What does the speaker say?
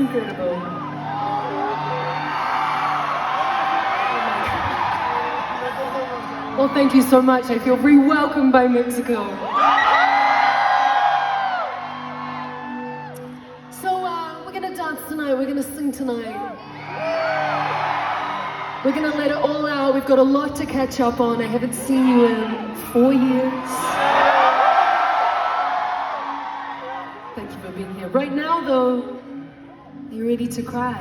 incredible. Well, thank you so much. I feel very welcomed by Mexico. So we're gonna dance tonight, we're gonna sing tonight. We're gonna let it all out. We've got a lot to catch up on. I haven't seen you in 4 years. Thank you for being here. Right now though, are you ready to cry?